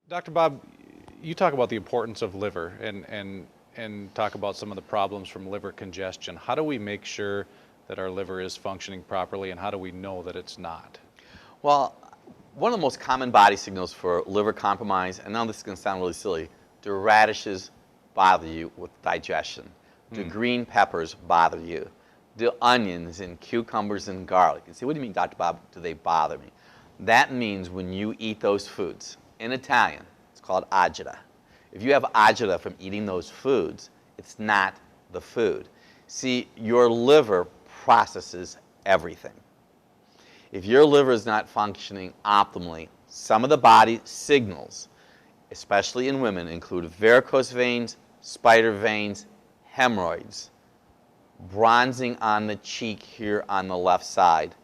Dr. Bob, you talk about the importance of liver and talk about some of the problems from liver congestion. How do we make sure that our liver is functioning properly, and how do we know that it's not? Well, one of the most common body signals for liver compromise, and now this is going to sound really silly, do radishes bother you with digestion? Do green peppers bother you? Do onions and cucumbers and garlic? You say, what do you mean, Dr. Bob, do they bother me? That means when you eat those foods, in Italian, it's called agita. If you have agita from eating those foods, it's not the food. See, your liver processes everything. If your liver is not functioning optimally, some of the body signals, especially in women, include varicose veins, spider veins, hemorrhoids, bronzing on the cheek here on the left side,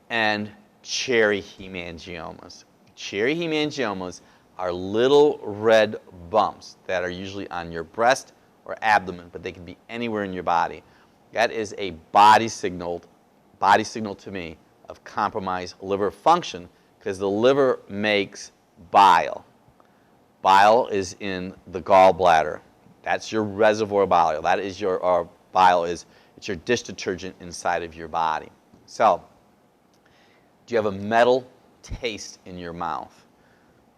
and cherry hemangiomas. Cherry hemangiomas are little red bumps that are usually on your breast or abdomen, but they can be anywhere in your body. That is a body signal to me of compromised liver function, because the liver makes bile. Bile is in the gallbladder. That's your reservoir bile. That is your bile is it's your dish detergent inside of your body. So, do you have a metal taste in your mouth?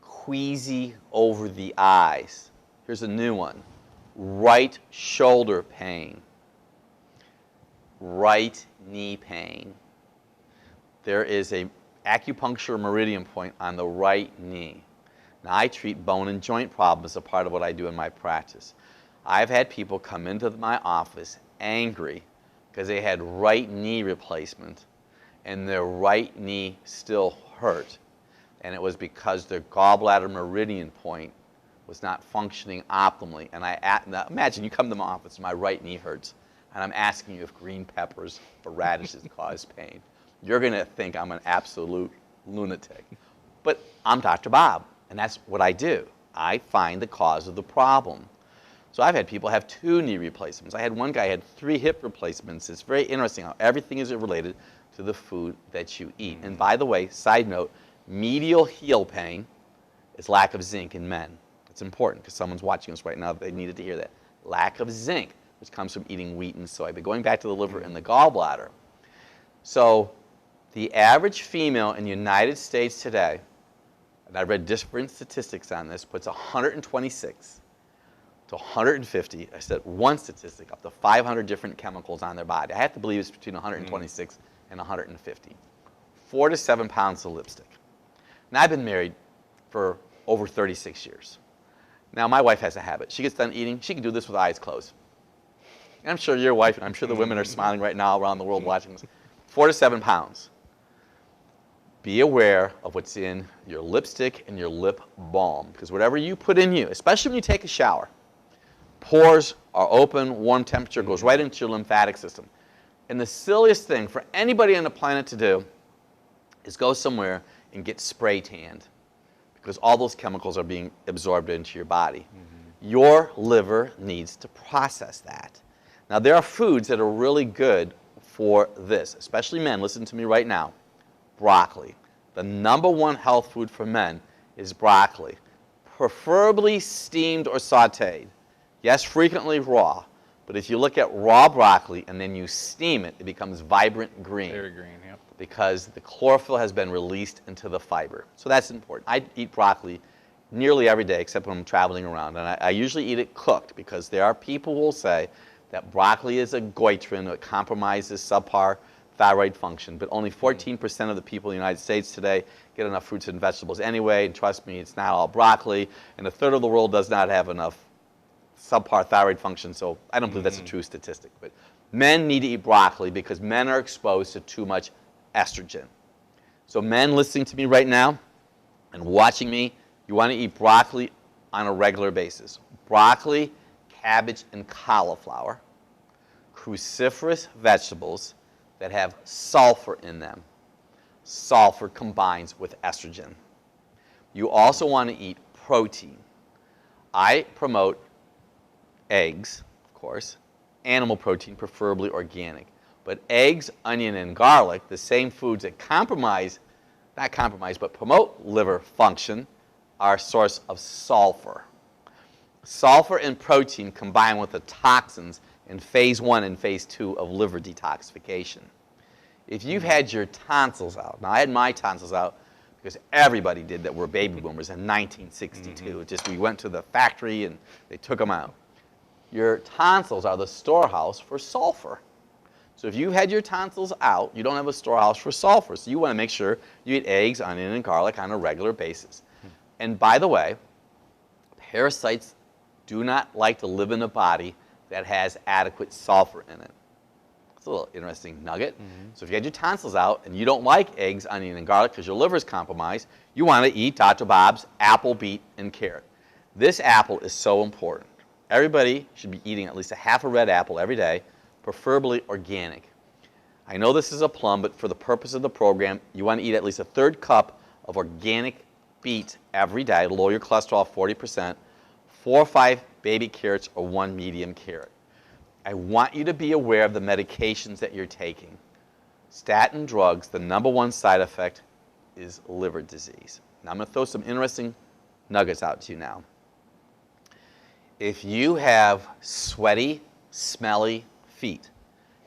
Queasy over the eyes. Here's a new one. Right shoulder pain. Right knee pain. There is a acupuncture meridian point on the right knee. Now, I treat bone and joint problems as a part of what I do in my practice. I've had people come into my office angry because they had right knee replacement and their right knee still hurt. And it was because their gallbladder meridian point was not functioning optimally. And now imagine you come to my office and my right knee hurts, and I'm asking you if green peppers or radishes cause pain. You're going to think I'm an absolute lunatic. But I'm Dr. Bob, and that's what I do. I find the cause of the problem. So I've had people have 2 knee replacements. I had one guy who had 3 hip replacements. It's very interesting how everything is related to the food that you eat. And by the way, side note, medial heel pain is lack of zinc in men. It's important because someone's watching us right now. They needed to hear that. Lack of zinc, which comes from eating wheat and soy. But going back to the liver and the gallbladder. So the average female in the United States today, and I've read different statistics on this, puts 126 to 150, I said one statistic, up to 500 different chemicals on their body. I have to believe it's between 126 and 150. 4 to 7 pounds of lipstick. Now, I've been married for over 36 years. Now, my wife has a habit. She gets done eating. She can do this with eyes closed. And I'm sure your wife, and I'm sure the women are smiling right now around the world watching this. 4 to 7 pounds. Be aware of what's in your lipstick and your lip balm, because whatever you put in you, especially when you take a shower, pores are open, warm temperature goes right into your lymphatic system. And the silliest thing for anybody on the planet to do is go somewhere and get spray tanned, because all those chemicals are being absorbed into your body. Your liver needs to process that. Now, there are foods that are really good for this, especially men. Listen to me right now. Broccoli. The #1 health food for men is broccoli, preferably steamed or sauteed. Yes, frequently raw, but if you look at raw broccoli and then you steam it, it becomes vibrant green. Very green, yep. Because the chlorophyll has been released into the fiber. So that's important. I eat broccoli nearly every day except when I'm traveling around, and I usually eat it cooked, because there are people who will say that broccoli is a goitrin, it compromises subpar thyroid function, but only 14% of the people in the United States today get enough fruits and vegetables anyway, and trust me, it's not all broccoli, and 1/3 of the world does not have enough subpar thyroid function, so I don't believe that's a true statistic. But men need to eat broccoli because men are exposed to too much estrogen. So men listening to me right now and watching me, you want to eat broccoli on a regular basis. Broccoli, cabbage, and cauliflower, cruciferous vegetables that have sulfur in them. Sulfur combines with estrogen. You also want to eat protein. I promote eggs, of course, animal protein, preferably organic. But eggs, onion, and garlic, the same foods that promote liver function, are a source of sulfur. Sulfur and protein combine with the toxins in phase 1 and phase 2 of liver detoxification. If you've had your tonsils out, now I had my tonsils out because everybody did that were baby boomers in 1962. It just, we went to the factory and they took them out. Your tonsils are the storehouse for sulfur. So if you've had your tonsils out, you don't have a storehouse for sulfur. So you want to make sure you eat eggs, onion, and garlic on a regular basis. And by the way, parasites do not like to live in a body that has adequate sulfur in it. That's a little interesting nugget. So if you had your tonsils out and you don't like eggs, onion, and garlic because your liver is compromised, you want to eat Dr. Bob's apple, beet, and carrot. This apple is so important. Everybody should be eating at least a half a red apple every day, preferably organic. I know this is a plum, but for the purpose of the program, you want to eat at least a 1/3 cup of organic beet every day to lower your cholesterol 40%, 4 or 5 baby carrots or 1 medium carrot. I want you to be aware of the medications that you're taking. Statin drugs, the #1 side effect is liver disease. Now I'm going to throw some interesting nuggets out to you now. If you have sweaty, smelly feet,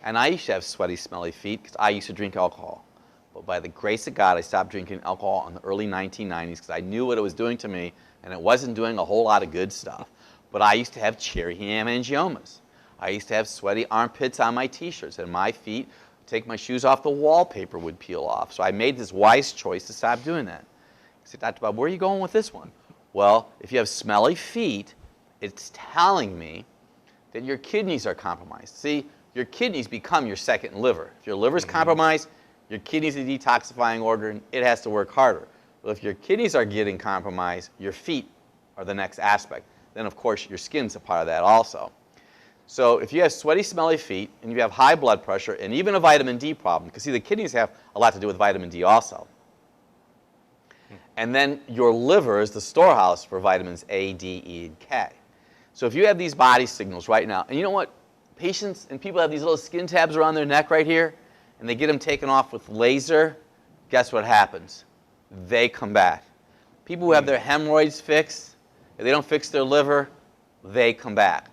and I used to have sweaty, smelly feet because I used to drink alcohol. But by the grace of God, I stopped drinking alcohol in the early 1990s because I knew what it was doing to me, and it wasn't doing a whole lot of good stuff. But I used to have cherry hemangiomas. I used to have sweaty armpits on my t-shirts, and my feet, take my shoes off, the wallpaper would peel off. So I made this wise choice to stop doing that. I said, Dr. Bob, where are you going with this one? Well, if you have smelly feet, it's telling me that your kidneys are compromised. See, your kidneys become your second liver. If your liver is compromised, your kidneys are a detoxifying organ, it has to work harder. But if your kidneys are getting compromised, your feet are the next aspect. Then, of course, your skin's a part of that also. So if you have sweaty, smelly feet, and you have high blood pressure, and even a vitamin D problem, because see, the kidneys have a lot to do with vitamin D also. And then your liver is the storehouse for vitamins A, D, E, and K. So if you have these body signals right now, and you know what? Patients and people have these little skin tabs around their neck right here, and they get them taken off with laser, guess what happens? They come back. People who have their hemorrhoids fixed, if they don't fix their liver, they come back.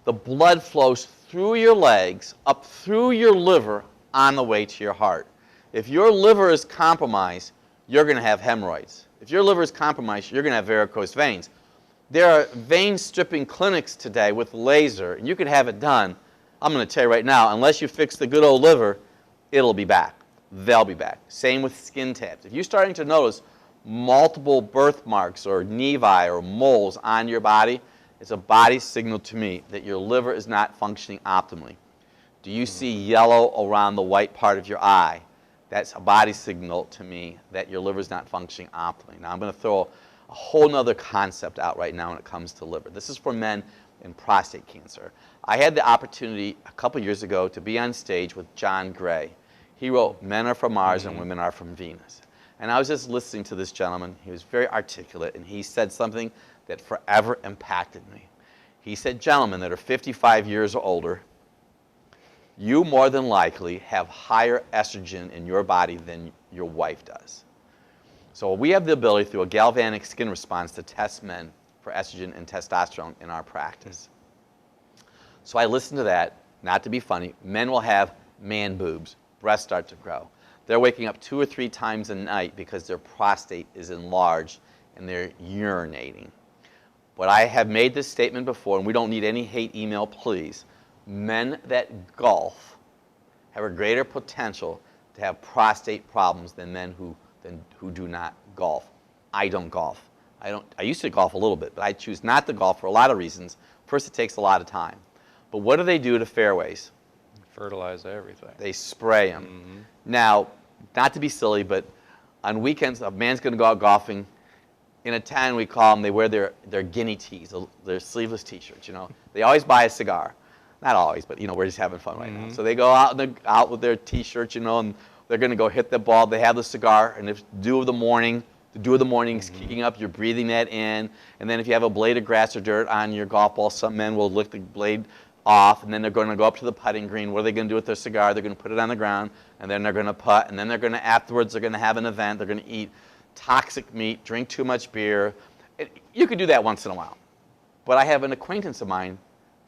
The blood flows through your legs, up through your liver, on the way to your heart. If your liver is compromised, you're going to have hemorrhoids. If your liver is compromised, you're going to have varicose veins. There are vein stripping clinics today with laser, and you can have it done. I'm going to tell you right now, unless you fix the good old liver, it'll be back. They'll be back. Same with skin tabs. If you're starting to notice multiple birthmarks or nevi or moles on your body, it's a body signal to me that your liver is not functioning optimally. Do you see yellow around the white part of your eye? That's a body signal to me that your liver is not functioning optimally. Now I'm going to throw a whole nother concept out right now when it comes to liver. This is for men in prostate cancer. I had the opportunity a couple years ago to be on stage with John Gray. He wrote Men Are From Mars and Women Are From Venus. And I was just listening to this gentleman. He was very articulate, and he said something that forever impacted me. He said, gentlemen that are 55 years or older, you more than likely have higher estrogen in your body than your wife does. So we have the ability through a galvanic skin response to test men for estrogen and testosterone in our practice. So I listened to that, not to be funny. Men will have man boobs, breasts start to grow. They're waking up 2 or 3 times a night because their prostate is enlarged and they're urinating. But I have made this statement before, and we don't need any hate email, please. Men that golf have a greater potential to have prostate problems than men who do not golf. I don't golf. I used to golf a little bit, but I choose not to golf for a lot of reasons. First, it takes a lot of time. But what do they do to fairways? Fertilize everything. They spray them. Now, not to be silly, but on weekends, a man's going to go out golfing. In a town, we call them, they wear their guinea tees, their sleeveless T-shirts, you know. They always buy a cigar. Not always, but, you know, we're just having fun right now. So they go out with their T-shirts, you know, and they're going to go hit the ball. They have the cigar, and if the dew of the morning is kicking up, you're breathing that in. And then if you have a blade of grass or dirt on your golf ball, some men will lick the blade off, and then they're going to go up to the putting green. What are they going to do with their cigar? They're going to put it on the ground, and then they're going to putt, and then they're going to, afterwards, they're going to have an event. They're going to eat toxic meat, drink too much beer, You could do that once in a while. But I have an acquaintance of mine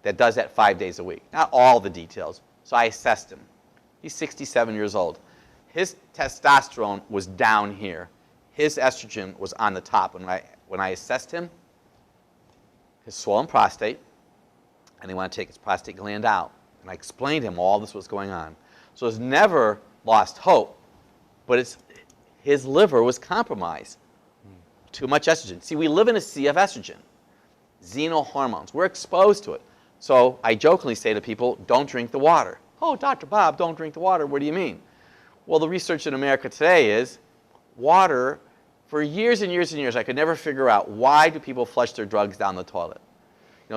that does that 5 days a week. Not all the details. So I assessed him. He's 67 years old. His testosterone was down here. His estrogen was on the top. When I assessed him, his swollen prostate, and they want to take his prostate gland out. And I explained to him all this was going on. So he's never lost hope, but his liver was compromised. Too much estrogen. See, we live in a sea of estrogen, xenohormones. We're exposed to it. So I jokingly say to people, don't drink the water. Oh, Dr. Bob, don't drink the water. What do you mean? Well, the research in America today is water, for years and years and years, I could never figure out why do people flush their drugs down the toilet.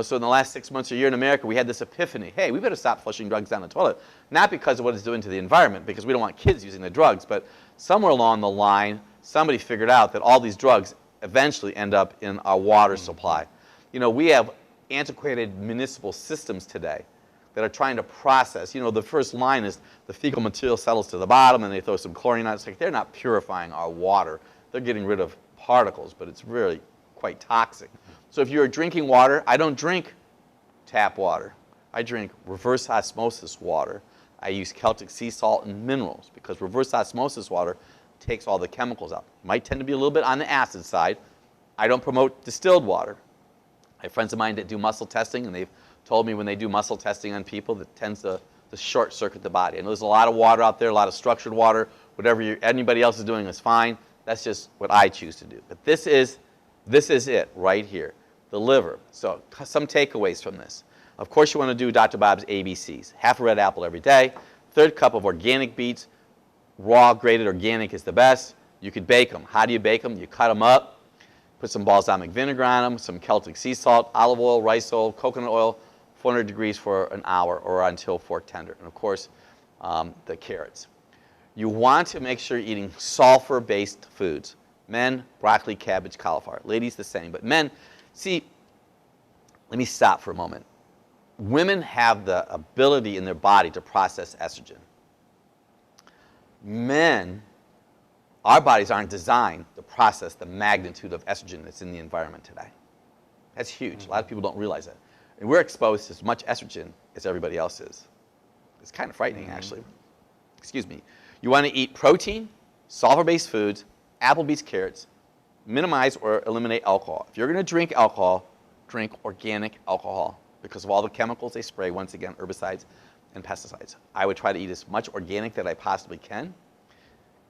So in the last 6 months or year in America, we had this epiphany. Hey, we better stop flushing drugs down the toilet. Not because of what it's doing to the environment, because we don't want kids using the drugs, but somewhere along the line, somebody figured out that all these drugs eventually end up in our water supply. We have antiquated municipal systems today that are trying to process. The first line is the fecal material settles to the bottom and they throw some chlorine on it. It's like they're not purifying our water. They're getting rid of particles, but it's really quite toxic. So if you're drinking water, I don't drink tap water. I drink reverse osmosis water. I use Celtic sea salt and minerals because reverse osmosis water takes all the chemicals out. It might tend to be a little bit on the acid side. I don't promote distilled water. I have friends of mine that do muscle testing, and they've told me when they do muscle testing on people that tends to short circuit the body. I know there's a lot of water out there, a lot of structured water. Whatever anybody else is doing is fine. That's just what I choose to do. But this is it right here, the liver. So some takeaways from this. Of course, you want to do Dr. Bob's ABCs. Half a red apple every day, 1/3 cup of organic beets. Raw, grated organic is the best. You could bake them. How do you bake them? You cut them up, put some balsamic vinegar on them, some Celtic sea salt, olive oil, rice oil, coconut oil, 400 degrees for an hour or until fork tender. And of course, the carrots. You want to make sure you're eating sulfur-based foods. Men, broccoli, cabbage, cauliflower. Ladies, the same. But men, see, let me stop for a moment. Women have the ability in their body to process estrogen. Men, our bodies aren't designed to process the magnitude of estrogen that's in the environment today. That's huge. A lot of people don't realize that. And we're exposed to as much estrogen as everybody else is. It's kind of frightening, actually. Excuse me. You want to eat protein, sulfur-based foods, apple, beets, carrots. Minimize or eliminate alcohol. If you're going to drink alcohol, drink organic alcohol because of all the chemicals they spray, once again, herbicides and pesticides. I would try to eat as much organic that I possibly can.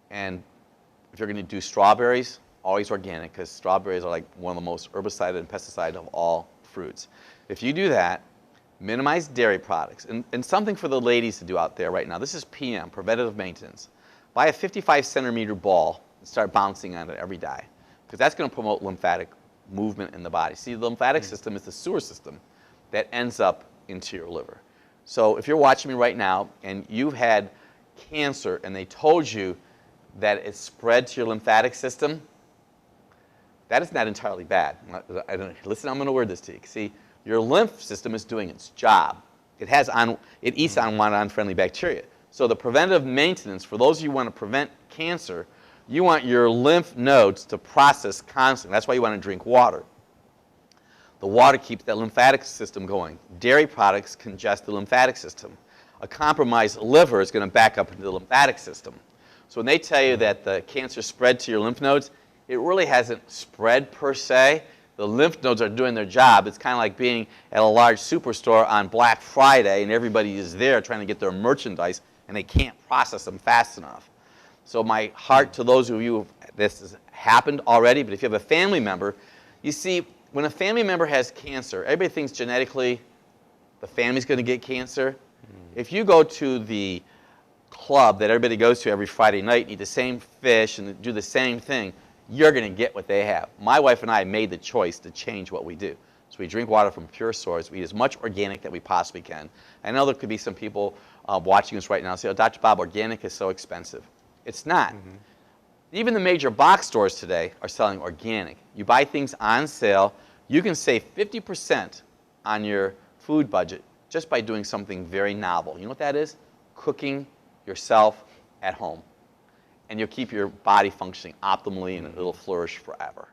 And if you're going to do strawberries, always organic because strawberries are like one of the most herbicided and pesticide of all fruits. If you do that, minimize dairy products. And something for the ladies to do out there right now. This is PM, preventative maintenance. Buy a 55-centimeter ball and start bouncing on it every day because that's going to promote lymphatic movement in the body. See, the lymphatic system is the sewer system that ends up into your liver. So if you're watching me right now and you've had cancer and they told you that it spread to your lymphatic system, that is not entirely bad. Listen, I'm going to word this to you. See, your lymph system is doing its job. It eats unwanted, unfriendly bacteria. So the preventative maintenance, for those of you who want to prevent cancer, you want your lymph nodes to process constantly. That's why you want to drink water. The water keeps that lymphatic system going. Dairy products congest the lymphatic system. A compromised liver is going to back up into the lymphatic system. So when they tell you that the cancer spread to your lymph nodes, it really hasn't spread per se. The lymph nodes are doing their job. It's kind of like being at a large superstore on Black Friday and everybody is there trying to get their merchandise and they can't process them fast enough. So my heart to those of you, this has happened already, but if you have a family member, you see, when a family member has cancer, everybody thinks genetically the family's going to get cancer. If you go to the club that everybody goes to every Friday night and eat the same fish and do the same thing, you're going to get what they have. My wife and I made the choice to change what we do. So we drink water from pure source. We eat as much organic that we possibly can. I know there could be some people watching us right now and say, oh, Dr. Bob, organic is so expensive. It's not. Even the major box stores today are selling organic. You buy things on sale. You can save 50% on your food budget just by doing something very novel. You know what that is? Cooking yourself at home. And you'll keep your body functioning optimally and it'll flourish forever.